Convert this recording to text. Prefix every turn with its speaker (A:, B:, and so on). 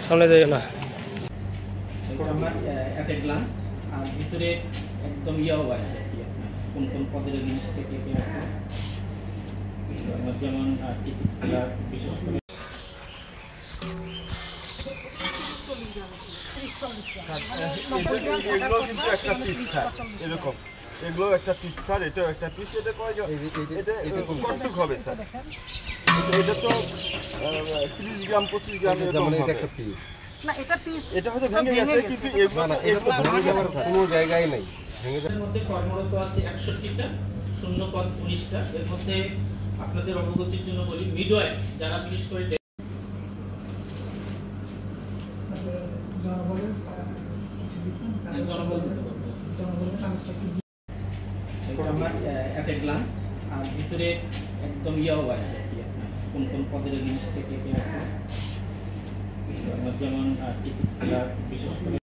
A: সামনে যাই না
B: আমার একটা গ্লান্স আর ভিতরে একদম ইয়াও আছে কোন কোন পদের জিনিস থেকে কে আছে যেমন বিশেষ করে
C: এগুলো কিন্তু একটা পিচ্ছা এরকম এগুলো একটা পিচ্ছার এটাও একটা পিস এটা কয় এটা কতটুকু হবে স্যার এটা তো 30 গ্রাম 25 গ্রাম এরকম হবে একটা পিস
D: না এটা পিস
C: এটা হয়তো ভেঙে গেছে কিন্তু এগুলো না এটা তো ভেঙে যাওয়ার কোনো জায়গায় নাই ভেঙে যাওয়ার
B: মধ্যে কর্মরত আছে 61টা শূন্য পদ 19টা এর মধ্যে আপনাদের অবগতির জন্য বলি মিডওয়াইফ যারা বিশেষ করে আমার একটা গ্লান্স আর ভিতরে একদম ইয়াও আছে কোন কোন পদের জিনিস থেকে কে আছে যেমন বিশেষ করে